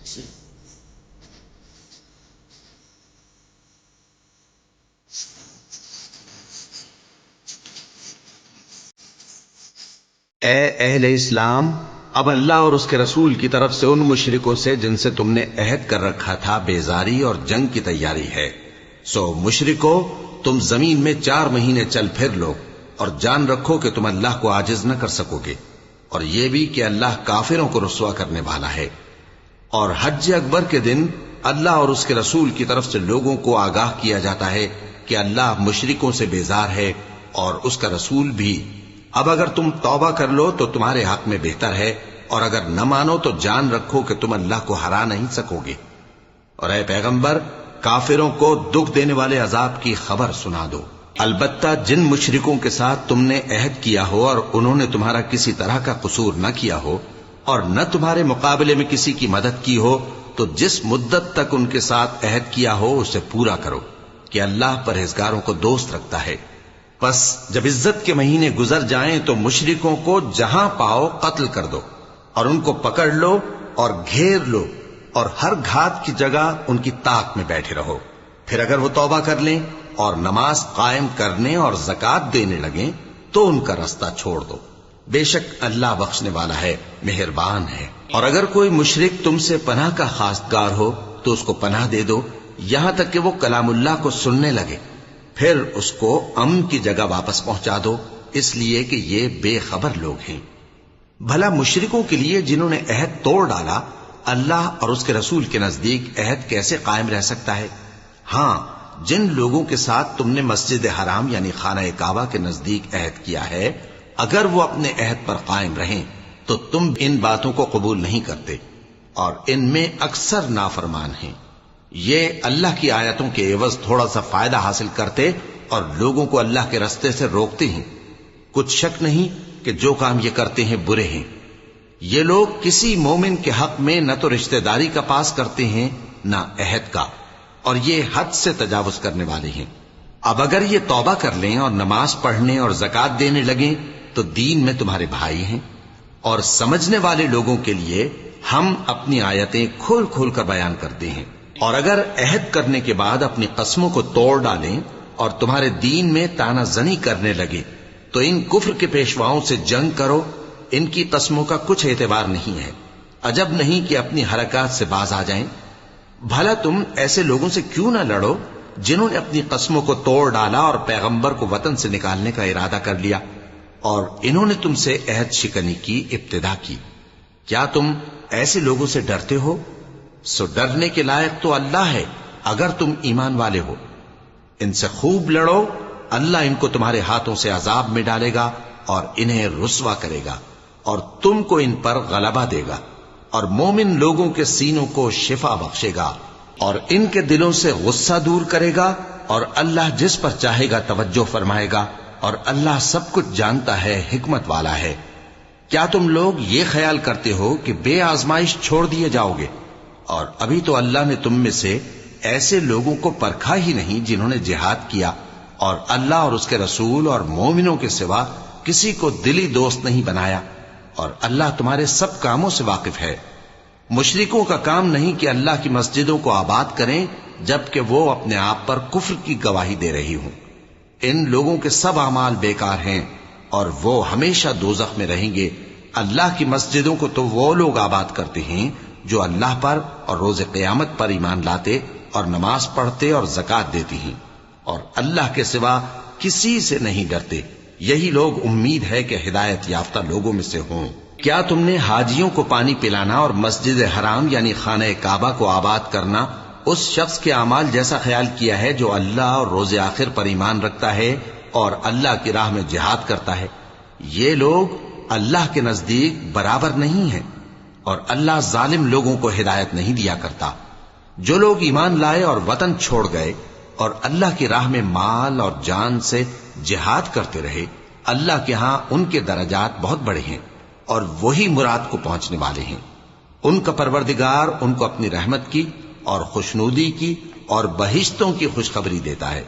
اے اہل اسلام، اب اللہ اور اس کے رسول کی طرف سے ان مشرکوں سے جن سے تم نے عہد کر رکھا تھا بیزاری اور جنگ کی تیاری ہے۔ سو مشرکو، تم زمین میں 4 مہینے چل پھر لو اور جان رکھو کہ تم اللہ کو عاجز نہ کر سکو گے، اور یہ بھی کہ اللہ کافروں کو رسوا کرنے والا ہے۔ اور حج اکبر کے دن اللہ اور اس کے رسول کی طرف سے لوگوں کو آگاہ کیا جاتا ہے کہ اللہ مشرکوں سے بیزار ہے اور اس کا رسول بھی۔ اب اگر تم توبہ کر لو تو تمہارے حق میں بہتر ہے، اور اگر نہ مانو تو جان رکھو کہ تم اللہ کو ہرا نہیں سکو گے۔ اور اے پیغمبر، کافروں کو دکھ دینے والے عذاب کی خبر سنا دو۔ البتہ جن مشرکوں کے ساتھ تم نے عہد کیا ہو اور انہوں نے تمہارا کسی طرح کا قصور نہ کیا ہو اور نہ تمہارے مقابلے میں کسی کی مدد کی ہو، تو جس مدت تک ان کے ساتھ عہد کیا ہو اسے پورا کرو، کہ اللہ پرہیزگاروں کو دوست رکھتا ہے۔ پس جب عزت کے مہینے گزر جائیں تو مشرکوں کو جہاں پاؤ قتل کر دو، اور ان کو پکڑ لو اور گھیر لو، اور ہر گھات کی جگہ ان کی طاق میں بیٹھے رہو۔ پھر اگر وہ توبہ کر لیں اور نماز قائم کرنے اور زکوٰۃ دینے لگیں تو ان کا رستہ چھوڑ دو، بے شک اللہ بخشنے والا ہے، مہربان ہے۔ اور اگر کوئی مشرک تم سے پناہ کا خواستگار ہو تو اس کو پناہ دے دو، یہاں تک کہ وہ کلام اللہ کو سننے لگے، پھر اس کو امن کی جگہ واپس پہنچا دو، اس لیے کہ یہ بے خبر لوگ ہیں۔ بھلا مشرکوں کے لیے جنہوں نے عہد توڑ ڈالا، اللہ اور اس کے رسول کے نزدیک عہد کیسے قائم رہ سکتا ہے؟ ہاں، جن لوگوں کے ساتھ تم نے مسجد حرام یعنی خانہ کعبہ کے نزدیک عہد کیا ہے، اگر وہ اپنے عہد پر قائم رہیں تو تم ان باتوں کو قبول نہیں کرتے، اور ان میں اکثر نافرمان ہیں۔ یہ اللہ کی آیتوں کے عوض تھوڑا سا فائدہ حاصل کرتے اور لوگوں کو اللہ کے رستے سے روکتے ہیں۔ کچھ شک نہیں کہ جو کام یہ کرتے ہیں برے ہیں۔ یہ لوگ کسی مومن کے حق میں نہ تو رشتہ داری کا پاس کرتے ہیں نہ عہد کا، اور یہ حد سے تجاوز کرنے والے ہیں۔ اب اگر یہ توبہ کر لیں اور نماز پڑھنے اور زکوٰۃ دینے لگیں تو دین میں تمہارے بھائی ہیں، اور سمجھنے والے لوگوں کے لیے ہم اپنی آیتیں کھول کھول کر بیان کرتے ہیں۔ اور اگر عہد کرنے کے بعد اپنی قسموں کو توڑ ڈالیں اور تمہارے دین میں طعنہ زنی کرنے لگے تو ان کفر کے پیشواؤں سے جنگ کرو، ان کی قسموں کا کچھ اعتبار نہیں ہے، عجب نہیں کہ اپنی حرکات سے باز آ جائیں۔ بھلا تم ایسے لوگوں سے کیوں نہ لڑو جنہوں نے اپنی قسموں کو توڑ ڈالا اور پیغمبر کو وطن سے نکالنے کا ارادہ کر لیا، اور انہوں نے تم سے عہد شکنی کی ابتدا کی۔ کیا تم ایسے لوگوں سے ڈرتے ہو؟ سو ڈرنے کے لائق تو اللہ ہے اگر تم ایمان والے ہو۔ ان سے خوب لڑو، اللہ ان کو تمہارے ہاتھوں سے عذاب میں ڈالے گا اور انہیں رسوا کرے گا، اور تم کو ان پر غلبہ دے گا، اور مومن لوگوں کے سینوں کو شفا بخشے گا، اور ان کے دلوں سے غصہ دور کرے گا، اور اللہ جس پر چاہے گا توجہ فرمائے گا، اور اللہ سب کچھ جانتا ہے، حکمت والا ہے۔ کیا تم لوگ یہ خیال کرتے ہو کہ بے آزمائش چھوڑ دیے جاؤ گے؟ اور ابھی تو اللہ نے تم میں سے ایسے لوگوں کو پرکھا ہی نہیں جنہوں نے جہاد کیا، اور اللہ اور اس کے رسول اور مومنوں کے سوا کسی کو دلی دوست نہیں بنایا، اور اللہ تمہارے سب کاموں سے واقف ہے۔ مشرکوں کا کام نہیں کہ اللہ کی مسجدوں کو آباد کریں جبکہ وہ اپنے آپ پر کفر کی گواہی دے رہی ہوں۔ ان لوگوں کے سب اعمال بیکار ہیں اور وہ ہمیشہ دوزخ میں رہیں گے۔ اللہ کی مسجدوں کو تو وہ لوگ آباد کرتے ہیں جو اللہ پر اور روز قیامت پر ایمان لاتے اور نماز پڑھتے اور زکوٰۃ دیتے ہیں، اور اللہ کے سوا کسی سے نہیں ڈرتے۔ یہی لوگ امید ہے کہ ہدایت یافتہ لوگوں میں سے ہوں۔ کیا تم نے حاجیوں کو پانی پلانا اور مسجد حرام یعنی خانہ کعبہ کو آباد کرنا اس شخص کے اعمال جیسا خیال کیا ہے جو اللہ اور روز آخر پر ایمان رکھتا ہے اور اللہ کی راہ میں جہاد کرتا ہے؟ یہ لوگ اللہ کے نزدیک برابر نہیں ہیں، اور اللہ ظالم لوگوں کو ہدایت نہیں دیا کرتا۔ جو لوگ ایمان لائے اور وطن چھوڑ گئے اور اللہ کی راہ میں مال اور جان سے جہاد کرتے رہے، اللہ کے ہاں ان کے درجات بہت بڑے ہیں، اور وہی مراد کو پہنچنے والے ہیں۔ ان کا پروردگار ان کو اپنی رحمت کی اور خوشنودی کی اور بہشتوں کی خوشخبری دیتا ہے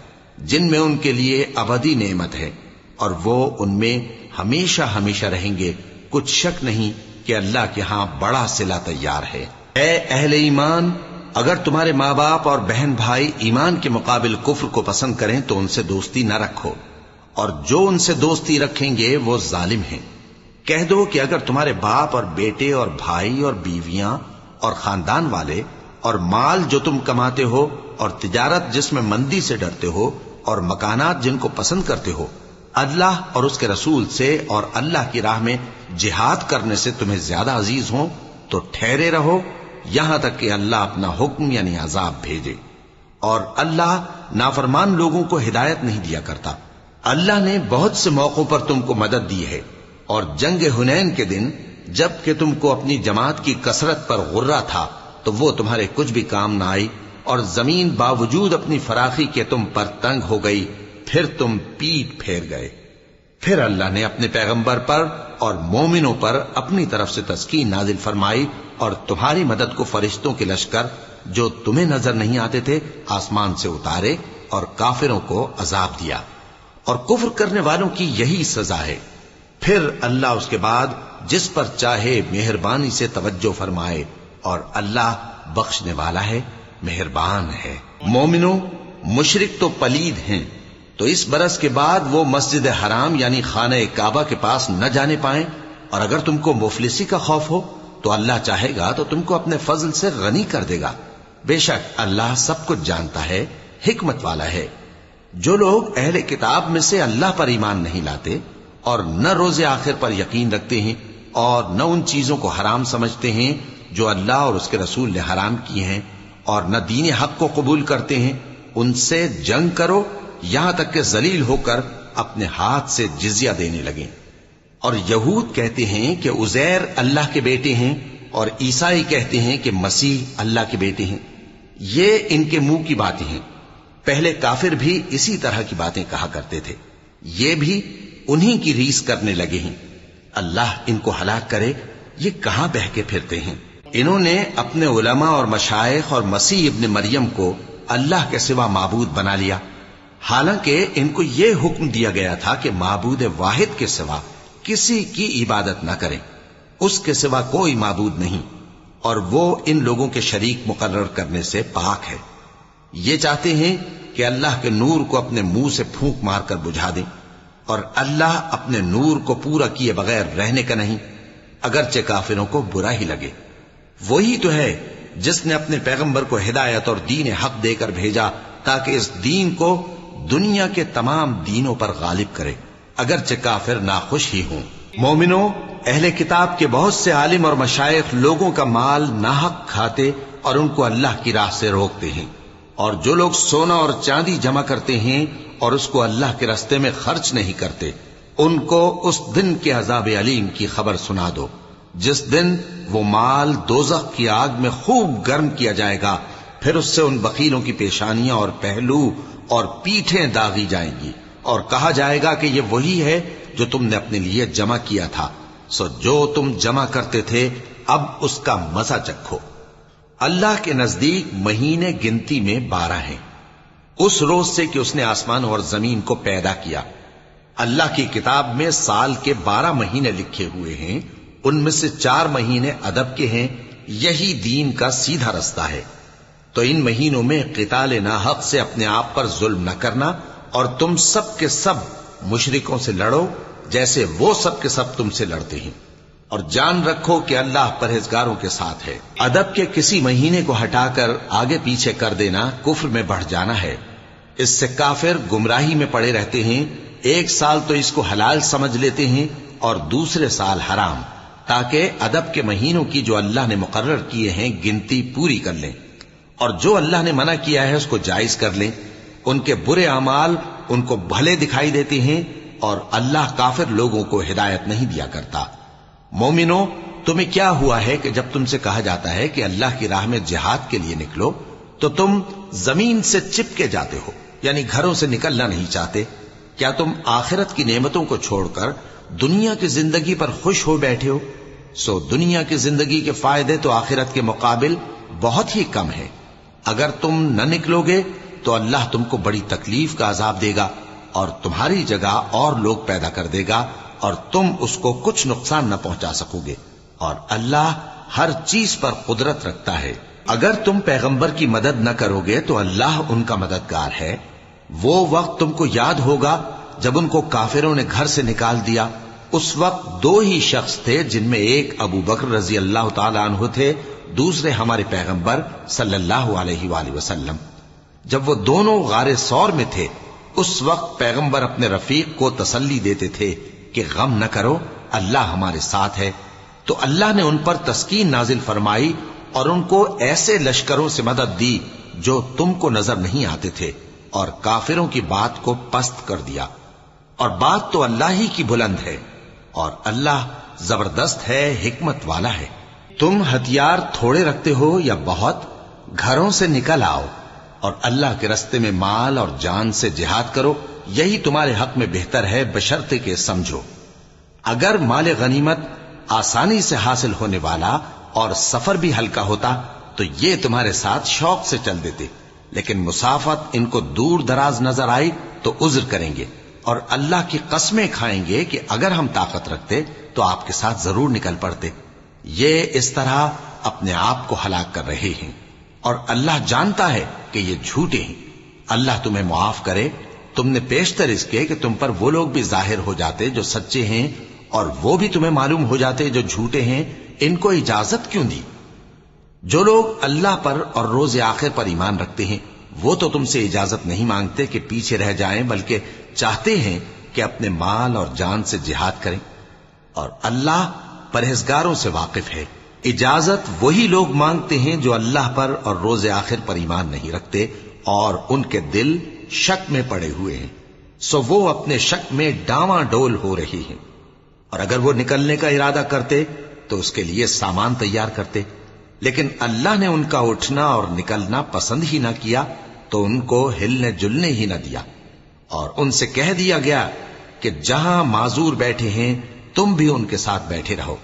جن میں ان کے لیے ابدی نعمت ہے، اور وہ ان میں ہمیشہ ہمیشہ رہیں گے۔ کچھ شک نہیں کہ اللہ کے ہاں بڑا صلہ تیار ہے۔ اے اہل ایمان، اگر تمہارے ماں باپ اور بہن بھائی ایمان کے مقابل کفر کو پسند کریں تو ان سے دوستی نہ رکھو، اور جو ان سے دوستی رکھیں گے وہ ظالم ہیں۔ کہہ دو کہ اگر تمہارے باپ اور بیٹے اور بھائی اور بیویاں اور خاندان والے اور مال جو تم کماتے ہو اور تجارت جس میں مندی سے ڈرتے ہو اور مکانات جن کو پسند کرتے ہو اللہ اور اس کے رسول سے اور اللہ کی راہ میں جہاد کرنے سے تمہیں زیادہ عزیز ہوں تو ٹھہرے رہو یہاں تک کہ اللہ اپنا حکم یعنی عذاب بھیجے، اور اللہ نافرمان لوگوں کو ہدایت نہیں دیا کرتا۔ اللہ نے بہت سے موقعوں پر تم کو مدد دی ہے، اور جنگ حنین کے دن جب کہ تم کو اپنی جماعت کی کثرت پر غرہ تھا تو وہ تمہارے کچھ بھی کام نہ آئی، اور زمین باوجود اپنی فراخی کے تم پر تنگ ہو گئی، پھر تم پیٹ پھیر گئے۔ پھر اللہ نے اپنے پیغمبر پر اور مومنوں پر اپنی طرف سے تسکین نازل فرمائی، اور تمہاری مدد کو فرشتوں کے لشکر جو تمہیں نظر نہیں آتے تھے آسمان سے اتارے، اور کافروں کو عذاب دیا، اور کفر کرنے والوں کی یہی سزا ہے۔ پھر اللہ اس کے بعد جس پر چاہے مہربانی سے توجہ فرمائے، اور اللہ بخشنے والا ہے، مہربان ہے۔ مومنوں، مشرک تو پلید ہیں، تو اس برس کے بعد وہ مسجد حرام یعنی خانہ کعبہ کے پاس نہ جانے پائیں، اور اگر تم کو مفلسی کا خوف ہو تو اللہ چاہے گا تو تم کو اپنے فضل سے غنی کر دے گا، بے شک اللہ سب کچھ جانتا ہے، حکمت والا ہے۔ جو لوگ اہل کتاب میں سے اللہ پر ایمان نہیں لاتے اور نہ روز آخر پر یقین رکھتے ہیں اور نہ ان چیزوں کو حرام سمجھتے ہیں جو اللہ اور اس کے رسول نے حرام کی ہیں، اور نہ دین حق کو قبول کرتے ہیں، ان سے جنگ کرو یہاں تک کہ ذلیل ہو کر اپنے ہاتھ سے جزیہ دینے لگیں۔ اور یہود کہتے ہیں کہ عزیر اللہ کے بیٹے ہیں، اور عیسائی کہتے ہیں کہ مسیح اللہ کے بیٹے ہیں۔ یہ ان کے منہ کی باتیں ہیں، پہلے کافر بھی اسی طرح کی باتیں کہا کرتے تھے، یہ بھی انہی کی ریس کرنے لگے ہیں۔ اللہ ان کو ہلاک کرے، یہ کہاں بہہ کے پھرتے ہیں۔ انہوں نے اپنے علماء اور مشائخ اور مسیح ابن مریم کو اللہ کے سوا معبود بنا لیا، حالانکہ ان کو یہ حکم دیا گیا تھا کہ معبود واحد کے سوا کسی کی عبادت نہ کریں، اس کے سوا کوئی معبود نہیں، اور وہ ان لوگوں کے شریک مقرر کرنے سے پاک ہے۔ یہ چاہتے ہیں کہ اللہ کے نور کو اپنے منہ سے پھونک مار کر بجھا دیں، اور اللہ اپنے نور کو پورا کیے بغیر رہنے کا نہیں، اگرچہ کافروں کو برا ہی لگے۔ وہی تو ہے جس نے اپنے پیغمبر کو ہدایت اور دین حق دے کر بھیجا تاکہ اس دین کو دنیا کے تمام دینوں پر غالب کرے، اگرچہ کافر ناخوش ہی ہوں۔ مومنوں، اہل کتاب کے بہت سے عالم اور مشائخ لوگوں کا مال ناحق کھاتے اور ان کو اللہ کی راہ سے روکتے ہیں، اور جو لوگ سونا اور چاندی جمع کرتے ہیں اور اس کو اللہ کے راستے میں خرچ نہیں کرتے، ان کو اس دن کے عذاب علیم کی خبر سنا دو، جس دن وہ مال دوزخ کی آگ میں خوب گرم کیا جائے گا، پھر اس سے ان بخیلوں کی پیشانیاں اور پہلو اور پیٹھیں داغی جائیں گی، اور کہا جائے گا کہ یہ وہی ہے جو تم نے اپنے لیے جمع کیا تھا، سو جو تم جمع کرتے تھے اب اس کا مزہ چکھو۔ اللہ کے نزدیک مہینے گنتی میں 12 ہیں، اس روز سے کہ اس نے آسمان اور زمین کو پیدا کیا۔ اللہ کی کتاب میں سال کے 12 مہینے لکھے ہوئے ہیں، ان میں سے 4 مہینے ادب کے ہیں، یہی دین کا سیدھا رستہ ہے۔ تو ان مہینوں میں قتال ناحق سے اپنے آپ پر ظلم نہ کرنا، اور تم سب کے سب مشرکوں سے لڑو جیسے وہ سب کے سب تم سے لڑتے ہیں، اور جان رکھو کہ اللہ پرہیزگاروں کے ساتھ ہے۔ ادب کے کسی مہینے کو ہٹا کر آگے پیچھے کر دینا کفر میں بڑھ جانا ہے، اس سے کافر گمراہی میں پڑے رہتے ہیں۔ ایک سال تو اس کو حلال سمجھ لیتے ہیں اور دوسرے سال حرام، تاکہ ادب کے مہینوں کی جو اللہ نے مقرر کیے ہیں گنتی پوری کر لیں، اور جو اللہ نے منع کیا ہے اس کو جائز کر لیں۔ ان کے برے اعمال ان کو بھلے دکھائی دیتے ہیں، اور اللہ کافر لوگوں کو ہدایت نہیں دیا کرتا۔ مومنوں، تمہیں کیا ہوا ہے کہ جب تم سے کہا جاتا ہے کہ اللہ کی راہ میں جہاد کے لیے نکلو تو تم زمین سے چپکے جاتے ہو، یعنی گھروں سے نکلنا نہیں چاہتے؟ کیا تم آخرت کی نعمتوں کو چھوڑ کر دنیا کی زندگی پر خوش ہو بیٹھے ہو؟ سو دنیا کی زندگی کے فائدے تو آخرت کے مقابل بہت ہی کم ہے۔ اگر تم نہ نکلو گے تو اللہ تم کو بڑی تکلیف کا عذاب دے گا، اور تمہاری جگہ اور لوگ پیدا کر دے گا، اور تم اس کو کچھ نقصان نہ پہنچا سکو گے، اور اللہ ہر چیز پر قدرت رکھتا ہے۔ اگر تم پیغمبر کی مدد نہ کرو گے تو اللہ ان کا مددگار ہے۔ وہ وقت تم کو یاد ہوگا جب ان کو کافروں نے گھر سے نکال دیا۔ اس وقت دو ہی شخص تھے، جن میں ایک ابو بکر رضی اللہ تعالی عنہ تھے، دوسرے ہمارے پیغمبر صلی اللہ علیہ وآلہ وسلم۔ جب وہ دونوں غار ثور میں تھے، اس وقت پیغمبر اپنے رفیق کو تسلی دیتے تھے کہ غم نہ کرو، اللہ ہمارے ساتھ ہے۔ تو اللہ نے ان پر تسکین نازل فرمائی اور ان کو ایسے لشکروں سے مدد دی جو تم کو نظر نہیں آتے تھے، اور کافروں کی بات کو پست کر دیا۔ اور بات تو اللہ ہی کی بلند ہے، اور اللہ زبردست ہے، حکمت والا ہے۔ تم ہتھیار تھوڑے رکھتے ہو یا بہت، گھروں سے نکل آؤ اور اللہ کے رستے میں مال اور جان سے جہاد کرو، یہی تمہارے حق میں بہتر ہے، بشرطے کہ سمجھو۔ اگر مال غنیمت آسانی سے حاصل ہونے والا اور سفر بھی ہلکا ہوتا تو یہ تمہارے ساتھ شوق سے چل دیتے، لیکن مسافت ان کو دور دراز نظر آئی تو عذر کریں گے، اور اللہ کی قسمیں کھائیں گے کہ اگر ہم طاقت رکھتے تو آپ کے ساتھ ضرور نکل پڑتے۔ یہ اس طرح اپنے آپ کو ہلاک کر رہے ہیں، اور اللہ جانتا ہے کہ یہ جھوٹے ہیں۔ اللہ تمہیں معاف کرے۔ تم نے پیشتر اس کے کہ تم پر وہ لوگ بھی ظاہر ہو جاتے جو سچے ہیں، اور وہ بھی تمہیں معلوم ہو جاتے جو جھوٹے ہیں۔ ان کو اجازت کیوں دی؟ جو لوگ اللہ پر اور روز آخر پر ایمان رکھتے ہیں وہ تو تم سے اجازت نہیں مانگتے کہ پیچھے رہ جائیں، بلکہ چاہتے ہیں کہ اپنے مال اور جان سے جہاد کریں، اور اللہ پرہیزگاروں سے واقف ہے۔ اجازت وہی لوگ مانگتے ہیں جو اللہ پر اور روز آخر پر ایمان نہیں رکھتے اور ان کے دل شک میں پڑے ہوئے ہیں، سو وہ اپنے شک میں ڈاواں ڈول ہو رہی ہیں۔ اور اگر وہ نکلنے کا ارادہ کرتے تو اس کے لیے سامان تیار کرتے، لیکن اللہ نے ان کا اٹھنا اور نکلنا پسند ہی نہ کیا تو ان کو ہلنے جلنے ہی نہ دیا، اور ان سے کہہ دیا گیا کہ جہاں معذور بیٹھے ہیں تم بھی ان کے ساتھ بیٹھے رہو۔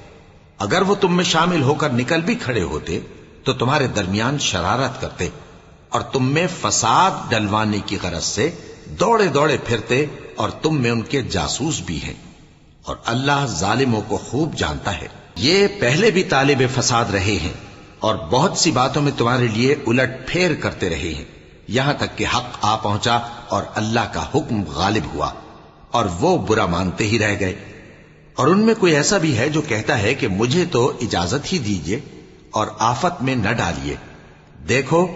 اگر وہ تم میں شامل ہو کر نکل بھی کھڑے ہوتے تو تمہارے درمیان شرارت کرتے اور تم میں فساد ڈلوانے کی غرض سے دوڑے دوڑے پھرتے، اور تم میں ان کے جاسوس بھی ہیں، اور اللہ ظالموں کو خوب جانتا ہے۔ یہ پہلے بھی طالب فساد رہے ہیں اور بہت سی باتوں میں تمہارے لیے الٹ پھیر کرتے رہے ہیں، یہاں تک کہ حق آ پہنچا اور اللہ کا حکم غالب ہوا، اور وہ برا مانتے ہی رہ گئے۔ اور ان میں کوئی ایسا بھی ہے جو کہتا ہے کہ مجھے تو اجازت ہی دیجئے اور آفت میں نہ ڈالیے۔ دیکھو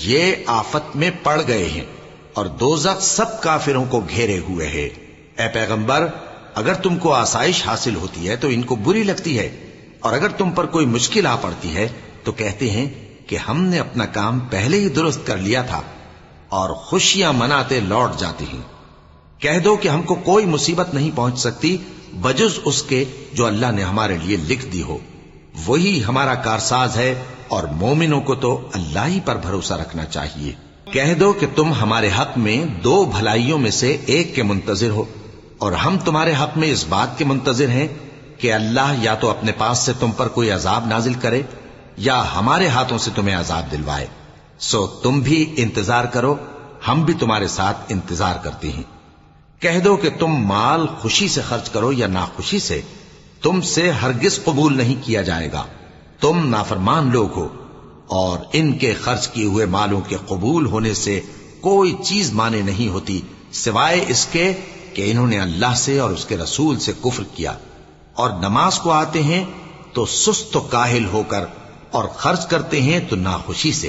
یہ آفت میں پڑ گئے ہیں، اور دوزخ سب کافروں کو گھیرے ہوئے ہے۔ اے پیغمبر، اگر تم کو آسائش حاصل ہوتی ہے تو ان کو بری لگتی ہے، اور اگر تم پر کوئی مشکل آ پڑتی ہے تو کہتے ہیں کہ ہم نے اپنا کام پہلے ہی درست کر لیا تھا، اور خوشیاں مناتے لوٹ جاتے ہیں۔ کہہ دو کہ ہم کو کوئی مصیبت نہیں پہنچ سکتی بجز اس کے جو اللہ نے ہمارے لیے لکھ دی ہو، وہی ہمارا کارساز ہے، اور مومنوں کو تو اللہ ہی پر بھروسہ رکھنا چاہیے۔ کہہ دو کہ تم ہمارے حق میں دو بھلائیوں میں سے ایک کے منتظر ہو، اور ہم تمہارے حق میں اس بات کے منتظر ہیں کہ اللہ یا تو اپنے پاس سے تم پر کوئی عذاب نازل کرے یا ہمارے ہاتھوں سے تمہیں عذاب دلوائے، سو تم بھی انتظار کرو، ہم بھی تمہارے ساتھ انتظار کرتے ہیں۔ کہہ دو کہ تم مال خوشی سے خرچ کرو یا ناخوشی سے، تم سے ہرگز قبول نہیں کیا جائے گا، تم نافرمان لوگ ہو، اور ان کے خرچ کیے ہوئے مالوں کے قبول ہونے سے کوئی چیز مانے نہیں ہوتی سوائے اس کے کہ انہوں نے اللہ سے اور اس کے رسول سے کفر کیا، اور نماز کو آتے ہیں تو سست و کاہل ہو کر، اور خرچ کرتے ہیں تو ناخوشی سے۔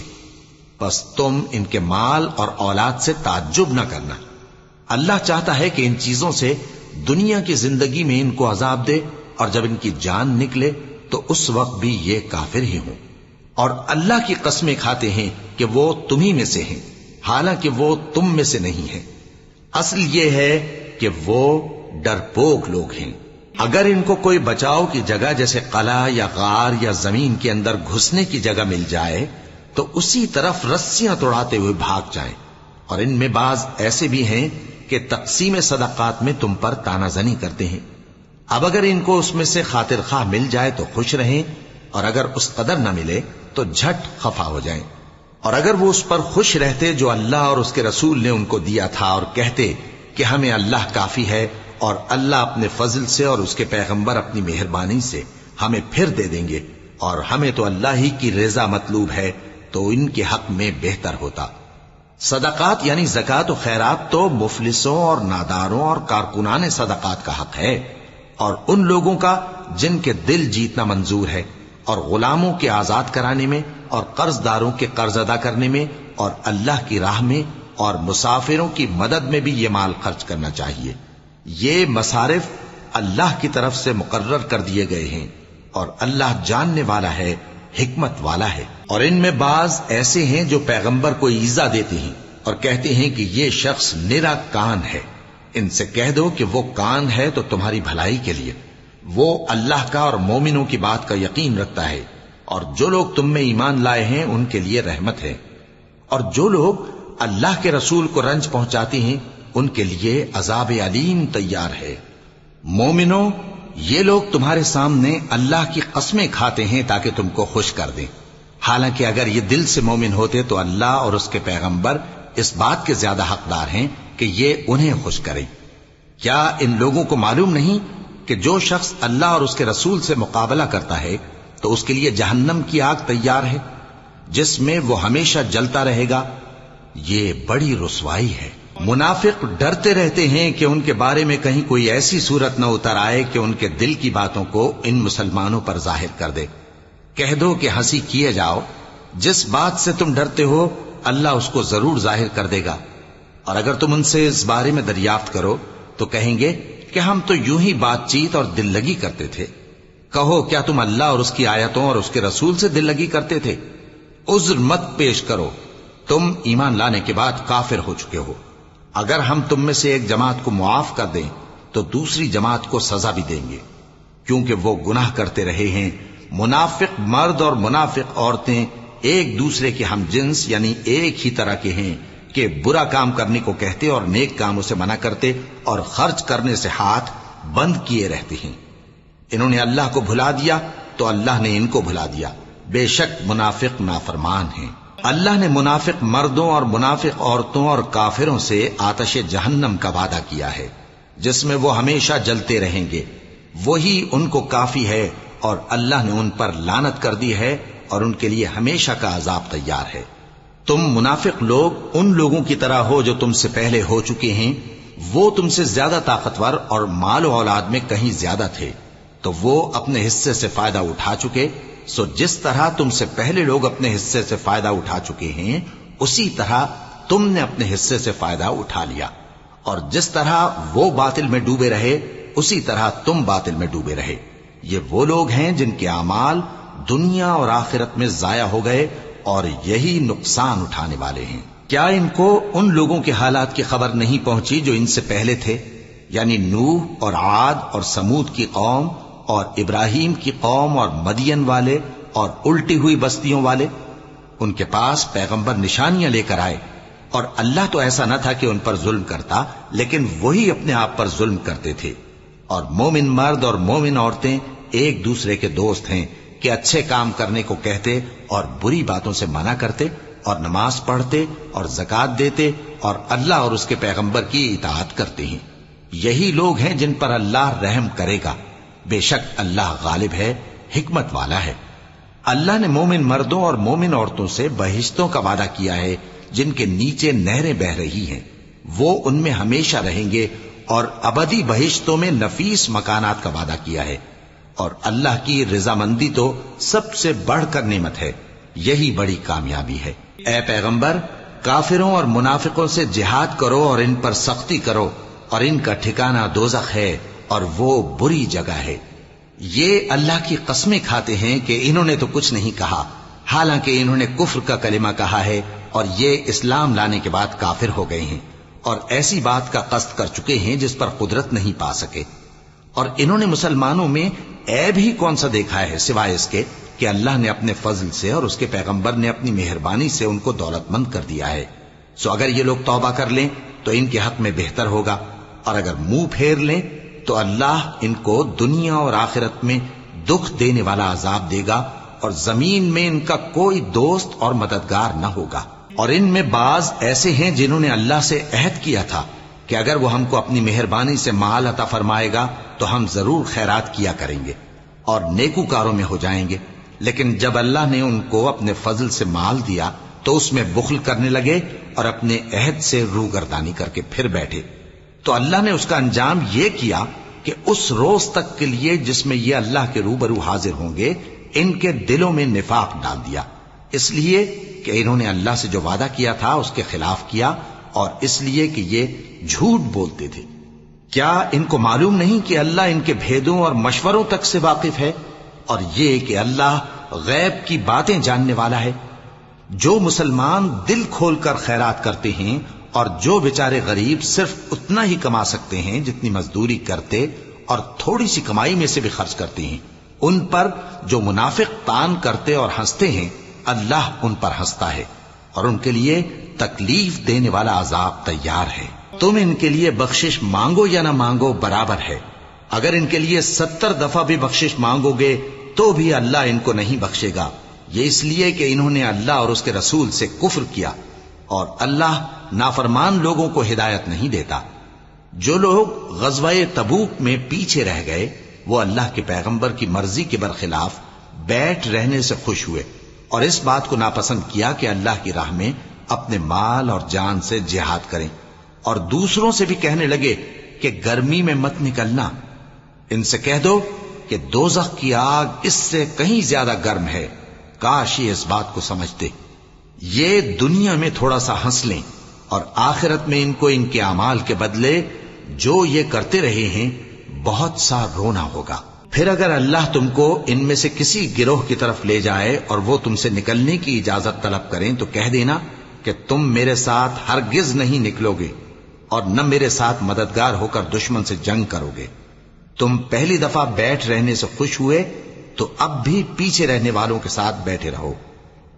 بس تم ان کے مال اور اولاد سے تعجب نہ کرنا، اللہ چاہتا ہے کہ ان چیزوں سے دنیا کی زندگی میں ان کو عذاب دے، اور جب ان کی جان نکلے تو اس وقت بھی یہ کافر ہی ہوں، اور اللہ کی قسمیں کھاتے ہیں کہ وہ تمہیں میں سے ہیں، حالانکہ وہ تم میں سے نہیں ہیں۔ اصل یہ ہے کہ وہ ڈرپوک لوگ ہیں۔ اگر ان کو کوئی بچاؤ کی جگہ جیسے قلعہ یا غار یا زمین کے اندر گھسنے کی جگہ مل جائے تو اسی طرف رسیاں توڑاتے ہوئے بھاگ جائیں، اور ان میں بعض ایسے بھی ہیں کہ تقسیم صدقات میں تم پر تانا زنی کرتے ہیں۔ اب اگر ان کو اس میں سے خاطر خواہ مل جائے تو خوش رہیں، اور اگر اس قدر نہ ملے تو جھٹ خفا ہو جائیں۔ اور اگر وہ اس پر خوش رہتے جو اللہ اور اس کے رسول نے ان کو دیا تھا، اور کہتے کہ ہمیں اللہ کافی ہے، اور اللہ اپنے فضل سے اور اس کے پیغمبر اپنی مہربانی سے ہمیں پھر دے دیں گے، اور ہمیں تو اللہ ہی کی رضا مطلوب ہے، تو ان کے حق میں بہتر ہوتا۔ صدقات یعنی زکوٰۃ و خیرات تو مفلسوں اور ناداروں اور کارکنان صدقات کا حق ہے، اور ان لوگوں کا جن کے دل جیتنا منظور ہے، اور غلاموں کے آزاد کرانے میں، اور قرض داروں کے قرض ادا کرنے میں، اور اللہ کی راہ میں اور مسافروں کی مدد میں بھی یہ مال خرچ کرنا چاہیے۔ یہ مصارف اللہ کی طرف سے مقرر کر دیے گئے ہیں، اور اللہ جاننے والا ہے، حکمت والا ہے۔ اور ان میں بعض ایسے ہیں جو پیغمبر کو ایذا دیتے ہیں اور کہتے ہیں کہ یہ شخص نرا کان ہے۔ ان سے کہہ دو کہ وہ کان ہے تو تمہاری بھلائی کے لیے، وہ اللہ کا اور مومنوں کی بات کا یقین رکھتا ہے، اور جو لوگ تم میں ایمان لائے ہیں ان کے لیے رحمت ہے، اور جو لوگ اللہ کے رسول کو رنج پہنچاتے ہیں ان کے لیے عذاب علیم تیار ہے۔ مومنوں، یہ لوگ تمہارے سامنے اللہ کی قسمیں کھاتے ہیں تاکہ تم کو خوش کر دیں، حالانکہ اگر یہ دل سے مومن ہوتے تو اللہ اور اس کے پیغمبر اس بات کے زیادہ حقدار ہیں کہ یہ انہیں خوش کریں۔ کیا ان لوگوں کو معلوم نہیں کہ جو شخص اللہ اور اس کے رسول سے مقابلہ کرتا ہے تو اس کے لیے جہنم کی آگ تیار ہے، جس میں وہ ہمیشہ جلتا رہے گا؟ یہ بڑی رسوائی ہے۔ منافق ڈرتے رہتے ہیں کہ ان کے بارے میں کہیں کوئی ایسی صورت نہ اتر آئے کہ ان کے دل کی باتوں کو ان مسلمانوں پر ظاہر کر دے۔ کہہ دو کہ ہنسی کیے جاؤ، جس بات سے تم ڈرتے ہو اللہ اس کو ضرور ظاہر کر دے گا، اور اگر تم ان سے اس بارے میں دریافت کرو تو کہیں گے کہ ہم تو یوں ہی بات چیت اور دل لگی کرتے تھے۔ کہو کیا تم اللہ اور اس کی آیتوں اور اس کے رسول سے دل لگی کرتے تھے؟ عذر مت پیش کرو، تم ایمان لانے کے بعد کافر ہو چکے ہو۔ اگر ہم تم میں سے ایک جماعت کو معاف کر دیں تو دوسری جماعت کو سزا بھی دیں گے، کیونکہ وہ گناہ کرتے رہے ہیں۔ منافق مرد اور منافق عورتیں ایک دوسرے کے ہم جنس یعنی ایک ہی طرح کے ہیں کہ برا کام کرنے کو کہتے اور نیک کاموں سے منع کرتے اور خرچ کرنے سے ہاتھ بند کیے رہتے ہیں۔ انہوں نے اللہ کو بھلا دیا تو اللہ نے ان کو بھلا دیا، بے شک منافق نافرمان ہیں۔ اللہ نے منافق مردوں اور منافق عورتوں اور کافروں سے آتش جہنم کا وعدہ کیا ہے، جس میں وہ ہمیشہ جلتے رہیں گے، وہی ان کو کافی ہے، اور اللہ نے ان پر لعنت کر دی ہے اور ان کے لیے ہمیشہ کا عذاب تیار ہے۔ تم منافق لوگ ان لوگوں کی طرح ہو جو تم سے پہلے ہو چکے ہیں، وہ تم سے زیادہ طاقتور اور مال و اولاد میں کہیں زیادہ تھے، تو وہ اپنے حصے سے فائدہ اٹھا چکے، سو جس طرح تم سے پہلے لوگ اپنے حصے سے فائدہ اٹھا چکے ہیں اسی طرح تم نے اپنے حصے سے فائدہ اٹھا لیا، اور جس طرح وہ باطل میں ڈوبے رہے اسی طرح تم باطل میں ڈوبے رہے۔ یہ وہ لوگ ہیں جن کے اعمال دنیا اور آخرت میں ضائع ہو گئے اور یہی نقصان اٹھانے والے ہیں۔ کیا ان کو ان لوگوں کے حالات کی خبر نہیں پہنچی جو ان سے پہلے تھے، یعنی نوح اور عاد اور سمود کی قوم اور ابراہیم کی قوم اور مدین والے اور الٹی ہوئی بستیوں والے؟ ان کے پاس پیغمبر نشانیاں لے کر آئے، اور اللہ تو ایسا نہ تھا کہ ان پر ظلم کرتا، لیکن وہی اپنے آپ پر ظلم کرتے تھے۔ اور مومن مرد اور مومن عورتیں ایک دوسرے کے دوست ہیں کہ اچھے کام کرنے کو کہتے اور بری باتوں سے منع کرتے، اور نماز پڑھتے اور زکوٰۃ دیتے اور اللہ اور اس کے پیغمبر کی اطاعت کرتے ہیں۔ یہی لوگ ہیں جن پر اللہ رحم کرے گا، بے شک اللہ غالب ہے، حکمت والا ہے۔ اللہ نے مومن مردوں اور مومن عورتوں سے بہشتوں کا وعدہ کیا ہے جن کے نیچے نہریں بہ رہی ہیں، وہ ان میں ہمیشہ رہیں گے، اور ابدی بہشتوں میں نفیس مکانات کا وعدہ کیا ہے، اور اللہ کی رضامندی تو سب سے بڑھ کر نعمت ہے، یہی بڑی کامیابی ہے۔ اے پیغمبر، کافروں اور منافقوں سے جہاد کرو اور ان پر سختی کرو، اور ان کا ٹھکانہ دوزخ ہے اور وہ بری جگہ ہے۔ یہ اللہ کی قسمیں کھاتے ہیں کہ انہوں نے تو کچھ نہیں کہا، حالانکہ انہوں نے کفر کا کلمہ کہا ہے اور یہ اسلام لانے کے بعد کافر ہو گئے ہیں، اور ایسی بات کا قصد کر چکے ہیں جس پر قدرت نہیں پا سکے۔ اور انہوں نے مسلمانوں میں عیب ہی کون سا دیکھا ہے سوائے اس کے کہ اللہ نے اپنے فضل سے اور اس کے پیغمبر نے اپنی مہربانی سے ان کو دولت مند کر دیا ہے۔ سو اگر یہ لوگ توبہ کر لیں تو ان کے حق میں بہتر ہوگا، اور اگر منہ پھیر لیں تو اللہ ان کو دنیا اور آخرت میں دکھ دینے والا عذاب دے گا، اور زمین میں ان کا کوئی دوست اور مددگار نہ ہوگا۔ اور ان میں بعض ایسے ہیں جنہوں نے اللہ سے عہد کیا تھا کہ اگر وہ ہم کو اپنی مہربانی سے مال عطا فرمائے گا تو ہم ضرور خیرات کیا کریں گے اور نیکوکاروں میں ہو جائیں گے، لیکن جب اللہ نے ان کو اپنے فضل سے مال دیا تو اس میں بخل کرنے لگے اور اپنے عہد سے روگردانی کر کے پھر بیٹھے، تو اللہ نے اس کا انجام یہ کیا کہ اس روز تک کے لیے جس میں یہ اللہ کے روبرو حاضر ہوں گے ان کے دلوں میں نفاق ڈال دیا، اس لیے کہ انہوں نے اللہ سے جو وعدہ کیا تھا اس کے خلاف کیا، اور اس لیے کہ یہ جھوٹ بولتے تھے۔ کیا ان کو معلوم نہیں کہ اللہ ان کے بھیدوں اور مشوروں تک سے واقف ہے، اور یہ کہ اللہ غیب کی باتیں جاننے والا ہے؟ جو مسلمان دل کھول کر خیرات کرتے ہیں اور جو بیچارے غریب صرف اتنا ہی کما سکتے ہیں جتنی مزدوری کرتے اور تھوڑی سی کمائی میں سے بھی خرچ کرتے ہیں، ان پر جو منافق تان کرتے اور ہنستے ہیں اللہ ان پر ہنستا ہے اور ان کے لیے تکلیف دینے والا عذاب تیار ہے۔ تم ان کے لیے بخشش مانگو یا نہ مانگو برابر ہے، اگر ان کے لیے 70 دفعہ بھی بخشش مانگو گے تو بھی اللہ ان کو نہیں بخشے گا، یہ اس لیے کہ انہوں نے اللہ اور اس کے رسول سے کفر کیا، اور اللہ نافرمان لوگوں کو ہدایت نہیں دیتا۔ جو لوگ غزوہ تبوک میں پیچھے رہ گئے وہ اللہ کے پیغمبر کی مرضی کے برخلاف بیٹھ رہنے سے خوش ہوئے اور اس بات کو ناپسند کیا کہ اللہ کی راہ میں اپنے مال اور جان سے جہاد کریں، اور دوسروں سے بھی کہنے لگے کہ گرمی میں مت نکلنا، ان سے کہہ دو کہ دوزخ کی آگ اس سے کہیں زیادہ گرم ہے، کاش یہ اس بات کو سمجھتے۔ یہ دنیا میں تھوڑا سا ہنس لیں اور آخرت میں ان کو ان کے اعمال کے بدلے جو یہ کرتے رہے ہیں بہت سا رونا ہوگا۔ پھر اگر اللہ تم کو ان میں سے کسی گروہ کی طرف لے جائے اور وہ تم سے نکلنے کی اجازت طلب کریں تو کہہ دینا کہ تم میرے ساتھ ہرگز نہیں نکلو گے اور نہ میرے ساتھ مددگار ہو کر دشمن سے جنگ کرو گے۔ تم پہلی دفعہ بیٹھ رہنے سے خوش ہوئے تو اب بھی پیچھے رہنے والوں کے ساتھ بیٹھے رہو،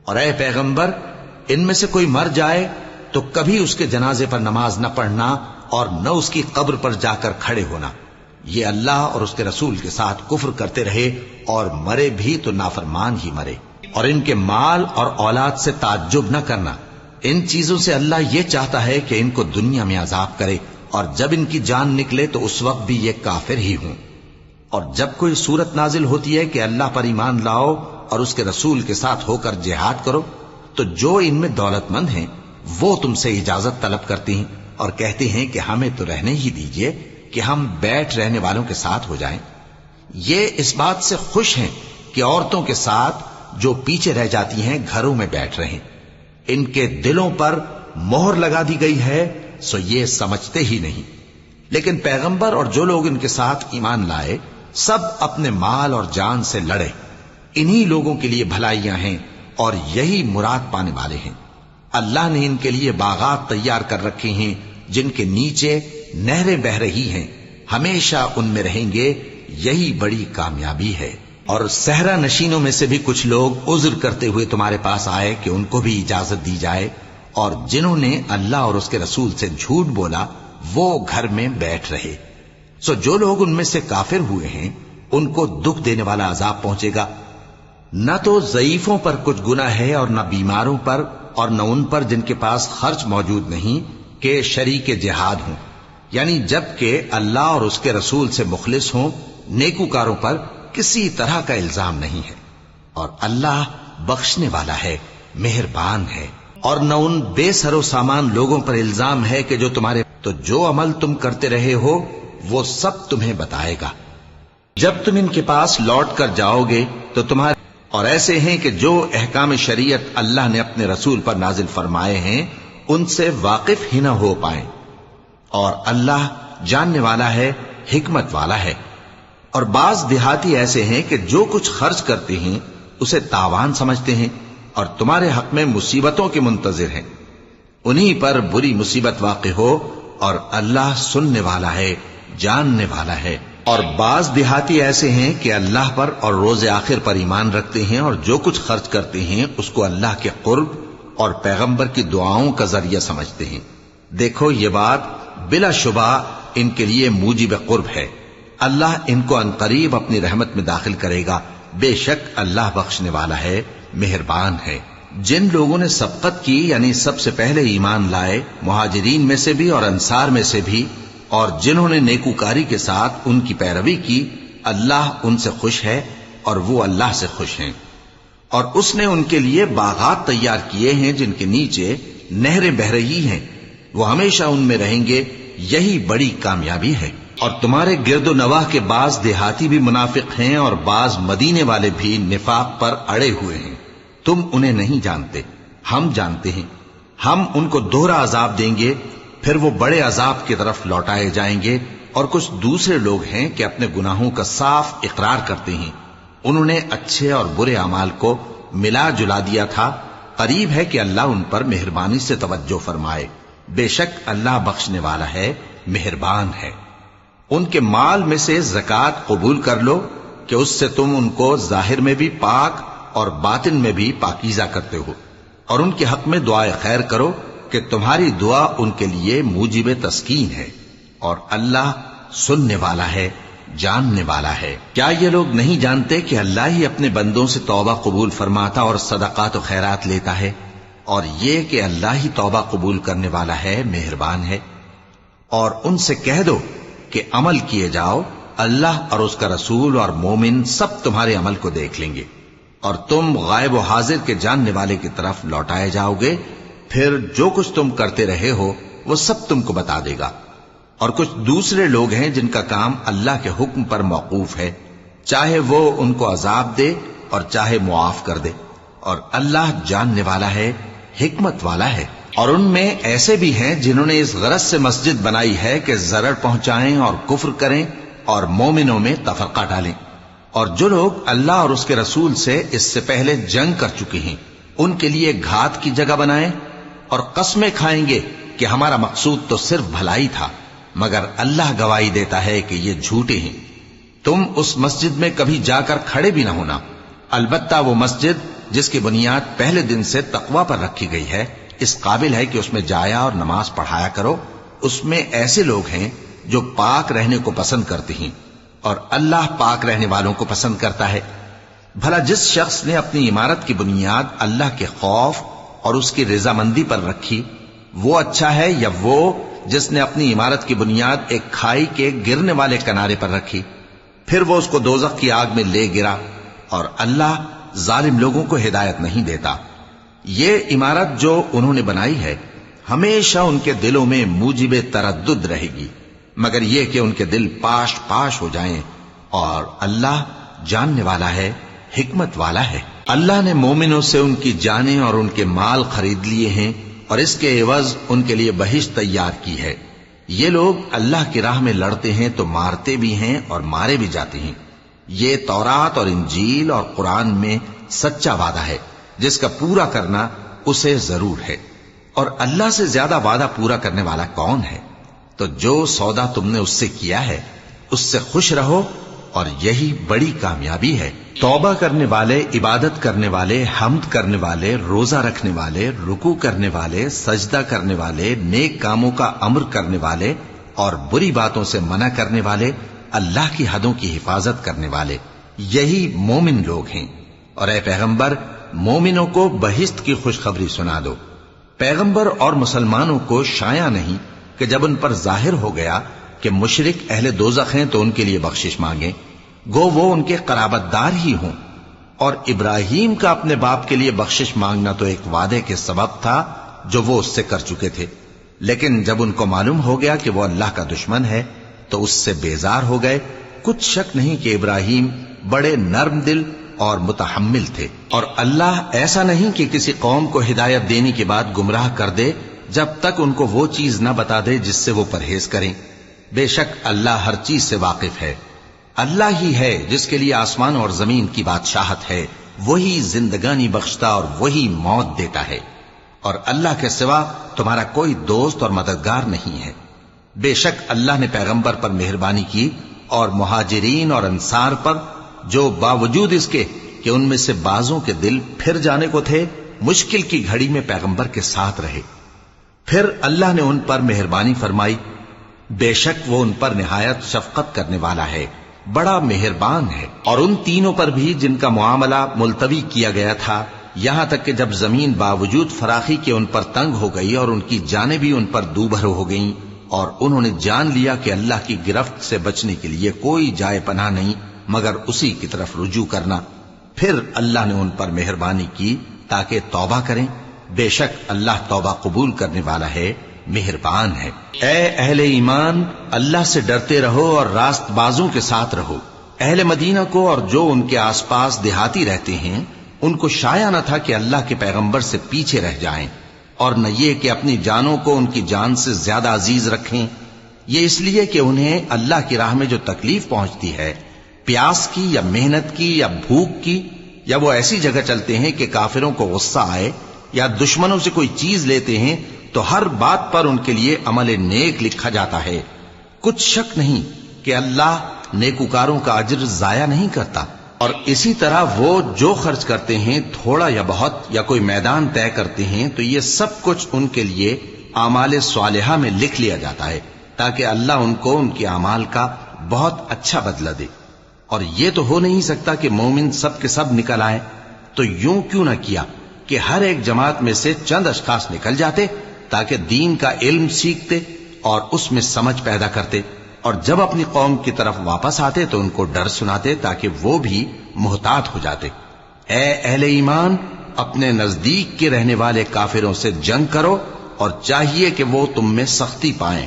اور اے پیغمبر ان میں سے کوئی مر جائے تو کبھی اس کے جنازے پر نماز نہ پڑھنا اور نہ اس کی قبر پر جا کر کھڑے ہونا، یہ اللہ اور اس کے رسول کے ساتھ کفر کرتے رہے اور مرے بھی تو نافرمان ہی مرے۔ اور ان کے مال اور اولاد سے تعجب نہ کرنا، ان چیزوں سے اللہ یہ چاہتا ہے کہ ان کو دنیا میں عذاب کرے اور جب ان کی جان نکلے تو اس وقت بھی یہ کافر ہی ہوں۔ اور جب کوئی صورت نازل ہوتی ہے کہ اللہ پر ایمان لاؤ اور اس کے رسول کے ساتھ ہو کر جہاد کرو تو جو ان میں دولت مند ہیں وہ تم سے اجازت طلب کرتے ہیں اور کہتے ہیں کہ ہمیں تو رہنے ہی دیجئے کہ ہم بیٹھ رہنے والوں کے ساتھ ہو جائیں۔ یہ اس بات سے خوش ہیں کہ عورتوں کے ساتھ جو پیچھے رہ جاتی ہیں گھروں میں بیٹھ رہیں، ان کے دلوں پر مہر لگا دی گئی ہے سو یہ سمجھتے ہی نہیں۔ لیکن پیغمبر اور جو لوگ ان کے ساتھ ایمان لائے سب اپنے مال اور جان سے لڑے، انہی لوگوں کے لیے بھلائیاں ہیں اور یہی مراد پانے والے ہیں۔ اللہ نے ان کے لیے باغات تیار کر رکھے ہیں جن کے نیچے نہریں بہ رہی ہیں، ہمیشہ ان میں رہیں گے، یہی بڑی کامیابی ہے۔ اور صحرا نشینوں میں سے بھی کچھ لوگ عذر کرتے ہوئے تمہارے پاس آئے کہ ان کو بھی اجازت دی جائے، اور جنہوں نے اللہ اور اس کے رسول سے جھوٹ بولا وہ گھر میں بیٹھ رہے۔ سو جو لوگ ان میں سے کافر ہوئے ہیں ان کو دکھ دینے والا عذاب پہنچے گا۔ نہ تو ضعیفوں پر کچھ گناہ ہے اور نہ بیماروں پر اور نہ ان پر جن کے پاس خرچ موجود نہیں کہ شریک جہاد ہوں، یعنی جب کہ اللہ اور اس کے رسول سے مخلص ہوں، نیکوکاروں پر کسی طرح کا الزام نہیں ہے، اور اللہ بخشنے والا ہے، مہربان ہے۔ اور نہ ان بے سر و سامان لوگوں پر الزام ہے کہ جو تمہارے تو جو عمل تم کرتے رہے ہو وہ سب تمہیں بتائے گا۔ جب تم ان کے پاس لوٹ کر جاؤ گے تو تمہارے اور ایسے ہیں کہ جو احکام شریعت اللہ نے اپنے رسول پر نازل فرمائے ہیں ان سے واقف ہی نہ ہو پائیں، اور اللہ جاننے والا ہے، حکمت والا ہے۔ اور بعض دیہاتی ایسے ہیں کہ جو کچھ خرچ کرتے ہیں اسے تاوان سمجھتے ہیں اور تمہارے حق میں مصیبتوں کے منتظر ہیں، انہی پر بری مصیبت واقع ہو، اور اللہ سننے والا ہے، جاننے والا ہے۔ اور بعض دیہاتی ایسے ہیں کہ اللہ پر اور روز آخر پر ایمان رکھتے ہیں اور جو کچھ خرچ کرتے ہیں اس کو اللہ کے قرب اور پیغمبر کی دعاؤں کا ذریعہ سمجھتے ہیں۔ دیکھو یہ بات بلا شبہ ان کے لیے موجب قرب ہے، اللہ ان کو عنقریب اپنی رحمت میں داخل کرے گا، بے شک اللہ بخشنے والا ہے، مہربان ہے۔ جن لوگوں نے سبقت کی یعنی سب سے پہلے ایمان لائے، مہاجرین میں سے بھی اور انصار میں سے بھی، اور جنہوں نے نیکوکاری کے ساتھ ان کی پیروی کی، اللہ ان سے خوش ہے اور وہ اللہ سے خوش ہیں۔ اور اس نے ان کے لیے باغات تیار کیے ہیں جن کے نیچے نہریں بہ رہی ہیں، وہ ہمیشہ ان میں رہیں گے، یہی بڑی کامیابی ہے۔ اور تمہارے گرد و نواح کے بعض دیہاتی بھی منافق ہیں اور بعض مدینے والے بھی نفاق پر اڑے ہوئے ہیں، تم انہیں نہیں جانتے، ہم جانتے ہیں۔ ہم ان کو دوہرا عذاب دیں گے، پھر وہ بڑے عذاب کی طرف لوٹائے جائیں گے۔ اور کچھ دوسرے لوگ ہیں کہ اپنے گناہوں کا صاف اقرار کرتے ہیں، انہوں نے اچھے اور برے اعمال کو ملا جلا دیا تھا، قریب ہے کہ اللہ ان پر مہربانی سے توجہ فرمائے، بے شک اللہ بخشنے والا ہے، مہربان ہے۔ ان کے مال میں سے زکوٰۃ قبول کر لو کہ اس سے تم ان کو ظاہر میں بھی پاک اور باطن میں بھی پاکیزہ کرتے ہو، اور ان کے حق میں دعائے خیر کرو کہ تمہاری دعا ان کے لیے موجب تسکین ہے، اور اللہ سننے والا ہے، جاننے والا ہے۔ کیا یہ لوگ نہیں جانتے کہ اللہ ہی اپنے بندوں سے توبہ قبول فرماتا اور صدقات و خیرات لیتا ہے، اور یہ کہ اللہ ہی توبہ قبول کرنے والا ہے، مہربان ہے۔ اور ان سے کہہ دو کہ عمل کیے جاؤ، اللہ اور اس کا رسول اور مومن سب تمہارے عمل کو دیکھ لیں گے، اور تم غائب و حاضر کے جاننے والے کی طرف لوٹائے جاؤ گے، پھر جو کچھ تم کرتے رہے ہو وہ سب تم کو بتا دے گا۔ اور کچھ دوسرے لوگ ہیں جن کا کام اللہ کے حکم پر موقوف ہے، چاہے وہ ان کو عذاب دے اور چاہے معاف کر دے، اور اللہ جاننے والا ہے، حکمت والا ہے۔ اور ان میں ایسے بھی ہیں جنہوں نے اس غرض سے مسجد بنائی ہے کہ ضرر پہنچائیں اور کفر کریں اور مومنوں میں تفرقہ ڈالیں، اور جو لوگ اللہ اور اس کے رسول سے اس سے پہلے جنگ کر چکے ہیں ان کے لیے گھات کی جگہ بنائیں، اور قسمیں کھائیں گے کہ ہمارا مقصود تو صرف بھلائی تھا، مگر اللہ گواہی دیتا ہے کہ یہ جھوٹے ہیں۔ تم اس مسجد میں کبھی جا کر کھڑے بھی نہ ہونا، البتہ وہ مسجد جس کی بنیاد پہلے دن سے تقوی پر رکھی گئی ہے اس قابل ہے کہ اس میں جایا اور نماز پڑھایا کرو۔ اس میں ایسے لوگ ہیں جو پاک رہنے کو پسند کرتے ہیں، اور اللہ پاک رہنے والوں کو پسند کرتا ہے۔ بھلا جس شخص نے اپنی عمارت کی بنیاد اللہ کے خوف اور اس کی رضامندی پر رکھی، وہ اچھا ہے یا وہ جس نے اپنی عمارت کی بنیاد ایک کھائی کے گرنے والے کنارے پر رکھی، پھر وہ اس کو دوزخ کی آگ میں لے گرا، اور اللہ ظالم لوگوں کو ہدایت نہیں دیتا۔ یہ عمارت جو انہوں نے بنائی ہے ہمیشہ ان کے دلوں میں موجب تردد رہے گی، مگر یہ کہ ان کے دل پاش پاش ہو جائیں، اور اللہ جاننے والا ہے، حکمت والا ہے۔ اللہ نے مومنوں سے ان کی جانیں اور ان کے مال خرید لیے ہیں، اور اس کے عوض ان کے لیے بہشت تیار کی ہے۔ یہ لوگ اللہ کی راہ میں لڑتے ہیں تو مارتے بھی ہیں اور مارے بھی جاتے ہیں۔ یہ تورات اور انجیل اور قرآن میں سچا وعدہ ہے جس کا پورا کرنا اسے ضرور ہے، اور اللہ سے زیادہ وعدہ پورا کرنے والا کون ہے؟ تو جو سودا تم نے اس سے کیا ہے اس سے خوش رہو، اور یہی بڑی کامیابی ہے۔ توبہ کرنے والے، عبادت کرنے والے، حمد کرنے والے، روزہ رکھنے والے، رکوع کرنے والے، سجدہ کرنے والے، نیک کاموں کا امر کرنے والے اور بری باتوں سے منع کرنے والے، اللہ کی حدوں کی حفاظت کرنے والے، یہی مومن لوگ ہیں۔ اور اے پیغمبر، مومنوں کو بہشت کی خوشخبری سنا دو۔ پیغمبر اور مسلمانوں کو شایع نہیں کہ جب ان پر ظاہر ہو گیا کہ مشرک اہل دوزخ ہیں تو ان کے لیے بخشش مانگیں، گو وہ ان کے قرابت دار ہی ہوں۔ اور ابراہیم کا اپنے باپ کے لیے بخشش مانگنا تو ایک وعدے کے سبب تھا جو وہ اس سے کر چکے تھے، لیکن جب ان کو معلوم ہو گیا کہ وہ اللہ کا دشمن ہے تو اس سے بیزار ہو گئے۔ کچھ شک نہیں کہ ابراہیم بڑے نرم دل اور متحمل تھے، اور اللہ ایسا نہیں کہ کسی قوم کو ہدایت دینے کے بعد گمراہ کر دے جب تک ان کو وہ چیز نہ بتا دے جس سے وہ پرہیز کریں۔ بے شک اللہ ہر چیز سے واقف ہے۔ اللہ ہی ہے جس کے لیے آسمان اور زمین کی بادشاہت ہے، وہی زندگانی بخشتا اور وہی موت دیتا ہے، اور اللہ کے سوا تمہارا کوئی دوست اور مددگار نہیں ہے۔ بے شک اللہ نے پیغمبر پر مہربانی کی اور مہاجرین اور انصار پر، جو باوجود اس کے کہ ان میں سے بعضوں کے دل پھر جانے کو تھے، مشکل کی گھڑی میں پیغمبر کے ساتھ رہے۔ پھر اللہ نے ان پر مہربانی فرمائی، بے شک وہ ان پر نہایت شفقت کرنے والا ہے، بڑا مہربان ہے۔ اور ان تینوں پر بھی جن کا معاملہ ملتوی کیا گیا تھا، یہاں تک کہ جب زمین باوجود فراخی کے ان پر تنگ ہو گئی اور ان کی جانیں بھی ان پر دوبھر ہو گئیں، اور انہوں نے جان لیا کہ اللہ کی گرفت سے بچنے کے لیے کوئی جائے پناہ نہیں مگر اسی کی طرف رجوع کرنا، پھر اللہ نے ان پر مہربانی کی تاکہ توبہ کریں، بے شک اللہ توبہ قبول کرنے والا ہے، مہربان ہے۔ اے اہل ایمان، اللہ سے ڈرتے رہو اور راست بازوں کے ساتھ رہو۔ اہل مدینہ کو اور جو ان کے آس پاس دیہاتی رہتے ہیں ان کو شایع نہ تھا کہ اللہ کے پیغمبر سے پیچھے رہ جائیں، اور نہ یہ کہ اپنی جانوں کو ان کی جان سے زیادہ عزیز رکھیں۔ یہ اس لیے کہ انہیں اللہ کی راہ میں جو تکلیف پہنچتی ہے، پیاس کی یا محنت کی یا بھوک کی، یا وہ ایسی جگہ چلتے ہیں کہ کافروں کو غصہ آئے یا دشمنوں سے کوئی چیز لیتے ہیں، تو ہر بات پر ان کے لیے عمل نیک لکھا جاتا ہے۔ کچھ شک نہیں کہ اللہ نیکوکاروں کا اجر ضائع نہیں کرتا۔ اور اسی طرح وہ جو خرچ کرتے ہیں، تھوڑا یا بہت، یا کوئی میدان طے کرتے ہیں، تو یہ سب کچھ ان کے لیے اعمال صالحہ میں لکھ لیا جاتا ہے، تاکہ اللہ ان کو ان کے اعمال کا بہت اچھا بدلہ دے۔ اور یہ تو ہو نہیں سکتا کہ مومن سب کے سب نکل آئیں، تو یوں کیوں نہ کیا کہ ہر ایک جماعت میں سے چند اشخاص نکل جاتے تاکہ دین کا علم سیکھتے اور اس میں سمجھ پیدا کرتے، اور جب اپنی قوم کی طرف واپس آتے تو ان کو ڈر سناتے تاکہ وہ بھی محتاط ہو جاتے۔ اے اہل ایمان، اپنے نزدیک کے رہنے والے کافروں سے جنگ کرو، اور چاہیے کہ وہ تم میں سختی پائیں،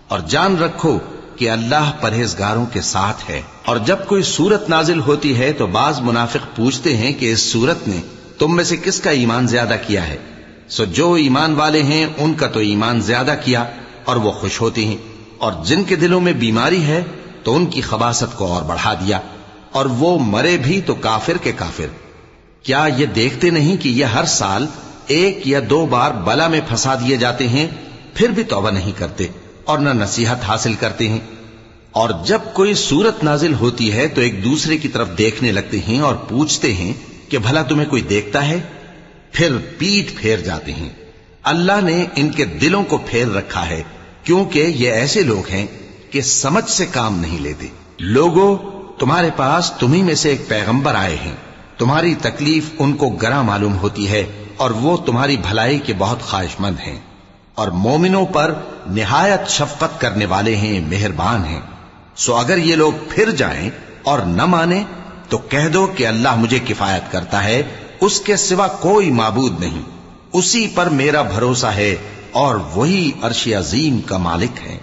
اور جان رکھو کہ اللہ پرہیزگاروں کے ساتھ ہے۔ اور جب کوئی سورت نازل ہوتی ہے تو بعض منافق پوچھتے ہیں کہ اس سورت نے تم میں سے کس کا ایمان زیادہ کیا ہے؟ سو جو ایمان والے ہیں ان کا تو ایمان زیادہ کیا، اور وہ خوش ہوتے ہیں، اور جن کے دلوں میں بیماری ہے تو ان کی خباثت کو اور بڑھا دیا، اور وہ مرے بھی تو کافر کے کافر۔ کیا یہ دیکھتے نہیں کہ یہ ہر سال ایک یا دو بار بلا میں پھنسا دیے جاتے ہیں، پھر بھی توبہ نہیں کرتے اور نہ نصیحت حاصل کرتے ہیں؟ اور جب کوئی سورت نازل ہوتی ہے تو ایک دوسرے کی طرف دیکھنے لگتے ہیں اور پوچھتے ہیں کہ بھلا تمہیں کوئی دیکھتا ہے؟ پھر پیٹھ پھیر جاتے ہیں۔ اللہ نے ان کے دلوں کو پھیر رکھا ہے، کیونکہ یہ ایسے لوگ ہیں کہ سمجھ سے کام نہیں لیتے۔ لوگوں، تمہارے پاس تمہیں میں سے ایک پیغمبر آئے ہیں، تمہاری تکلیف ان کو گراں معلوم ہوتی ہے، اور وہ تمہاری بھلائی کے بہت خواہش مند ہیں، اور مومنوں پر نہایت شفقت کرنے والے ہیں، مہربان ہیں۔ سو اگر یہ لوگ پھر جائیں اور نہ مانیں تو کہہ دو کہ اللہ مجھے کفایت کرتا ہے، اس کے سوا کوئی معبود نہیں، اسی پر میرا بھروسہ ہے، اور وہی عرش عظیم کا مالک ہے۔